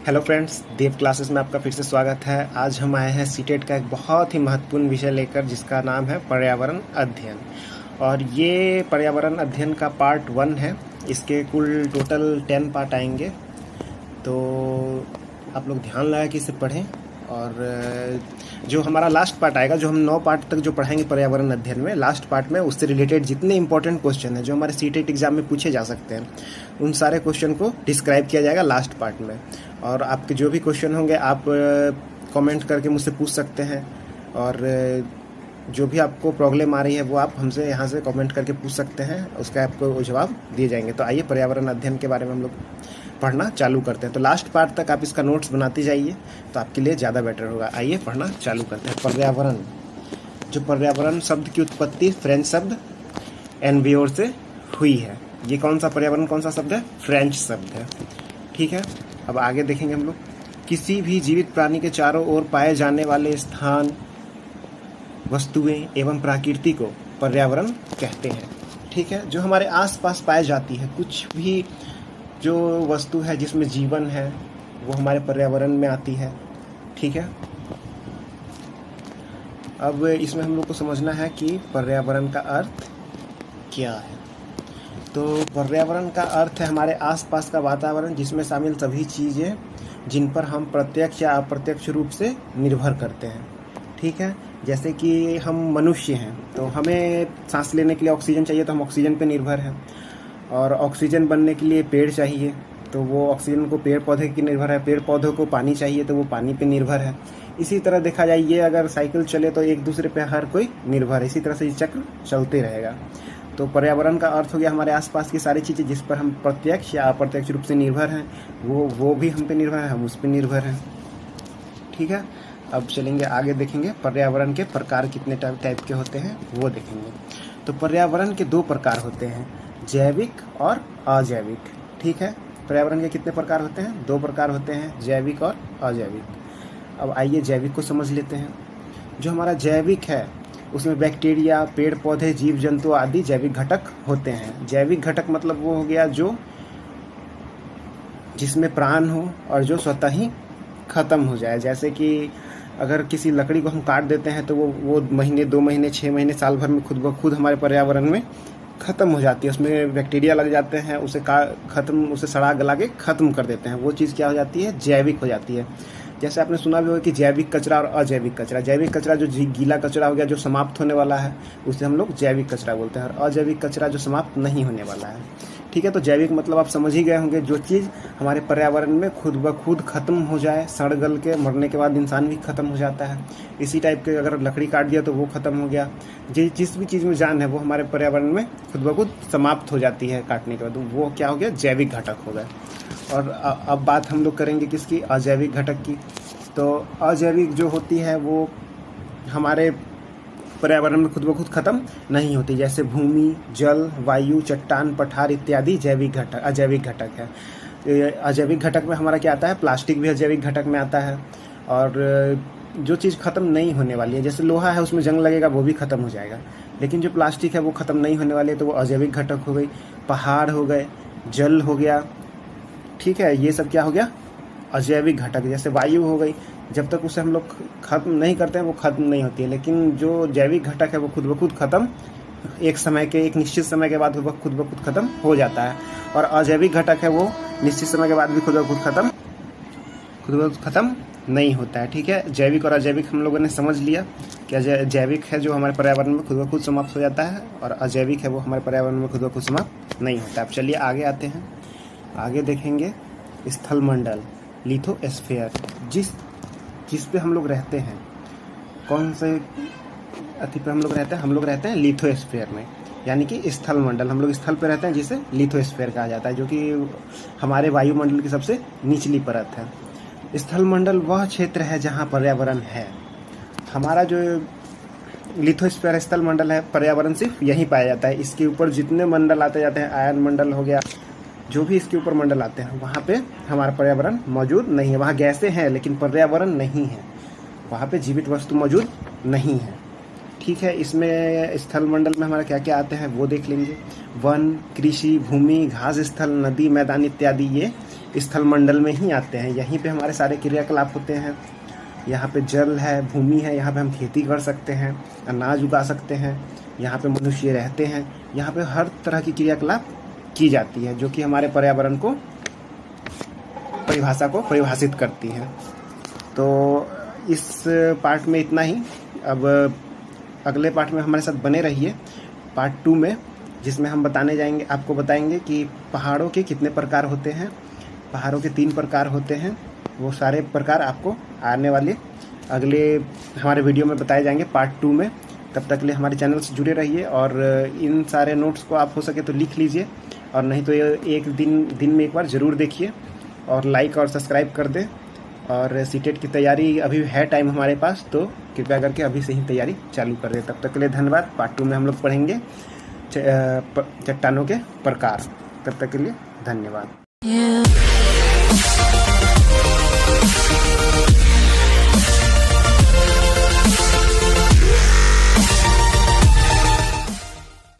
Hello friends, देव classes में आपका फिर से स्वागत है। आज हम आए हैं सीटेट का एक बहुत ही महत्वपूर्ण विषय लेकर, जिसका नाम है पर्यावरण अध्ययन। और ये पर्यावरण अध्ययन का पार्ट 1 है। इसके कुल टोटल 10 पार्ट आएंगे, तो आप लोग ध्यान लगा कि इसे पढ़ें। और जो हमारा लास्ट पार्ट आएगा, जो हम 9 पार्ट तक जो पढ़ाएंगे पर्यावरण अध्ययन में, लास्ट पार्ट में उससे रिलेटेड जितने इंपॉर्टेंट क्वेश्चन हैं जो हमारे सीटेट एग्जाम में पूछे जा सकते हैं, उन सारे क्वेश्चन को डिस्क्राइब किया जाएगा लास्ट पार्ट में। और आपके जो भी क्वेश्चन होंगे आप कमेंट करके मुझसे पूछ सकते हैं, और जो भी आपको प्रॉब्लम आ रही है वो आप हमसे यहाँ से कमेंट करके पूछ सकते हैं, उसका आपको जवाब दिए जाएंगे। तो आइए पर्यावरण अध्ययन के बारे में हम लोग पढ़ना चालू करते हैं। तो लास्ट पार्ट तक आप इसका नोट्स बनाते जाइए, तो आपके लिए ज़्यादा बेटर होगा। आइए पढ़ना चालू करते हैं। पर्यावरण, जो पर्यावरण शब्द की उत्पत्ति फ्रेंच शब्द एनवियोर से हुई है। ये कौन सा पर्यावरण, कौन सा शब्द है? फ्रेंच शब्द है। ठीक है, अब आगे देखेंगे हम लोग। किसी भी जीवित प्राणी के चारों ओर पाए जाने वाले स्थान, वस्तुएं एवं प्रकृति को पर्यावरण कहते हैं। ठीक है, जो हमारे आसपास पाई जाती है, कुछ भी जो वस्तु है जिसमें जीवन है, वो हमारे पर्यावरण में आती है। ठीक है, अब इसमें हम लोग को समझना है कि पर्यावरण का अर्थ क्या है। तो पर्यावरण का अर्थ है हमारे आसपास का वातावरण, जिसमें शामिल सभी चीज़ें जिन पर हम प्रत्यक्ष या अप्रत्यक्ष रूप से निर्भर करते हैं। ठीक है, जैसे कि हम मनुष्य हैं, तो हमें सांस लेने के लिए ऑक्सीजन चाहिए, तो हम ऑक्सीजन पे निर्भर हैं। और ऑक्सीजन बनने के लिए पेड़ चाहिए, तो वो ऑक्सीजन को पेड़ पौधे की निर्भर है। पेड़ पौधों को पानी चाहिए, तो वो पानी पे निर्भर है। इसी तरह देखा जाए, ये अगर साइकिल चले तो एक दूसरे पे हर कोई निर्भर है। इसी तरह से ये चक्र चलते रहेगा। तो पर्यावरण का अर्थ हो गया हमारे आसपास की सारी चीज़ें जिस पर हम प्रत्यक्ष या अप्रत्यक्ष रूप से निर्भर हैं, वो भी हम पे निर्भर है, हम उस पर निर्भर हैं। ठीक है, अब चलेंगे आगे, देखेंगे पर्यावरण के प्रकार कितने टाइप के होते हैं वो देखेंगे। तो पर्यावरण के 2 प्रकार होते हैं, जैविक और अजैविक। ठीक है, पर्यावरण के कितने प्रकार होते हैं? 2 प्रकार होते हैं, जैविक और अजैविक। अब आइए जैविक को समझ लेते हैं। जो हमारा जैविक है उसमें बैक्टीरिया, पेड़ पौधे, जीव जंतु आदि जैविक घटक होते हैं। जैविक घटक मतलब वो हो गया जो जिसमें प्राण हो और जो स्वतः ही खत्म हो जाए। जैसे कि अगर किसी लकड़ी को हम काट देते हैं तो वो महीने, 2 महीने, 6 महीने, साल भर में खुद ब खुद हमारे पर्यावरण में ख़त्म हो जाती है। उसमें बैक्टीरिया लग जाते हैं, उसे सड़ा गला के ख़त्म कर देते हैं। वो चीज़ क्या हो जाती है? जैविक हो जाती है। जैसे आपने सुना भी होगा कि जैविक कचरा और अजैविक कचरा। जैविक कचरा जो गीला कचरा हो गया, जो समाप्त होने वाला है, उसे हम लोग जैविक कचरा बोलते हैं। और अजैविक कचरा जो समाप्त नहीं होने वाला है। ठीक है, तो जैविक मतलब आप समझ ही गए होंगे, जो चीज़ हमारे पर्यावरण में खुद ब खुद खत्म हो जाए, सड़ गल के मरने के बाद इंसान भी खत्म हो जाता है। इसी टाइप के अगर लकड़ी काट दिया तो वो खत्म हो गया। जिस भी चीज़ में जान है वो हमारे पर्यावरण में खुद ब खुद समाप्त हो जाती है काटने के बाद, वो क्या हो गया? जैविक घटक हो गए। और अब बात हम लोग करेंगे किसकी? अजैविक घटक की। तो अजैविक जो होती है वो हमारे पर्यावरण में खुद ब खुद खत्म नहीं होती। जैसे भूमि, जल, वायु, चट्टान, पठार इत्यादि जैविक घटक, अजैविक घटक है। अजैविक घटक में हमारा क्या आता है? प्लास्टिक भी अजैविक घटक में आता है। और जो चीज़ खत्म नहीं होने वाली है, जैसे लोहा है, उसमें जंग लगेगा, वो भी खत्म हो जाएगा। लेकिन जो प्लास्टिक है वो खत्म नहीं होने वाली है, तो वो अजैविक घटक हो गई। पहाड़ हो गए, जल हो गया। ठीक है, ये सब क्या हो गया? अजैविक घटक। जैसे वायु हो गई, जब तक उसे हम लोग खत्म नहीं करते हैं वो खत्म नहीं होती है। लेकिन जो जैविक घटक है वो खुद ब खुद खत्म, एक निश्चित समय के बाद वो खुद ब खुद खत्म हो जाता है। और अजैविक घटक है वो निश्चित समय के बाद भी खुद ब खुद खत्म नहीं होता है। ठीक है, जैविक और अजैविक हम लोगों ने समझ लिया कि जैविक है जो हमारे पर्यावरण में खुद ब खुद समाप्त हो जाता है, और अजैविक है वो हमारे पर्यावरण में खुद ब खुद समाप्त नहीं होता है। अब चलिए आगे आते हैं। आगे देखेंगे स्थल मंडल, लिथोस्फीयर, जिस पे हम लोग रहते हैं। कौन से अति पे हम लोग रहते हैं? हम लोग रहते हैं लिथोस्फीयर में, यानी कि स्थल मंडल। हम लोग स्थल पे रहते हैं जिसे लिथोस्फीयर कहा जाता है, जो कि हमारे वायुमंडल की सबसे निचली परत है। स्थल मंडल वह क्षेत्र है जहाँ पर्यावरण है। हमारा जो लिथोस्फीयर स्थल मंडल है, पर्यावरण सिर्फ यहीं पाया जाता है। इसके ऊपर जितने मंडल आते जाते हैं, आयन मंडल हो गया, जो भी इसके ऊपर मंडल आते हैं, वहाँ पे हमारा पर्यावरण मौजूद नहीं है। वहाँ गैसें हैं लेकिन पर्यावरण नहीं है, वहाँ पे जीवित वस्तु मौजूद नहीं है। ठीक है, इसमें स्थल मंडल में हमारा क्या क्या आते हैं वो देख लेंगे। वन, कृषि, भूमि, घास स्थल, नदी, मैदान इत्यादि ये स्थल मंडल में ही आते हैं। यहीं पे हमारे सारे क्रियाकलाप होते हैं। यहाँ पे जल है, भूमि है, यहाँ पे हम खेती कर सकते हैं, अनाज उगा सकते हैं, यहाँ पे मनुष्य रहते हैं। यहाँ पे हर तरह की क्रियाकलाप की जाती है जो कि हमारे पर्यावरण को परिभाषा को परिभाषित करती है। तो इस पार्ट में इतना ही। अब अगले पार्ट में हमारे साथ बने रहिए, पार्ट 2 में, जिसमें हम आपको बताएंगे कि पहाड़ों के कितने प्रकार होते हैं। पहाड़ों के 3 प्रकार होते हैं। वो सारे प्रकार आपको आने वाले अगले हमारे वीडियो में बताए जाएंगे पार्ट 2 में। तब तक के लिए हमारे चैनल से जुड़े रहिए और इन सारे नोट्स को आप हो सके तो लिख लीजिए, और नहीं तो ये एक दिन में एक बार ज़रूर देखिए और लाइक और सब्सक्राइब कर दें। और सीटेट की तैयारी अभी है टाइम हमारे पास, तो कृपया करके अभी से ही तैयारी चालू कर दें। तब तक के लिए धन्यवाद। पार्ट 2 में हम लोग पढ़ेंगे चट्टानों के प्रकार। तब तक के लिए धन्यवाद।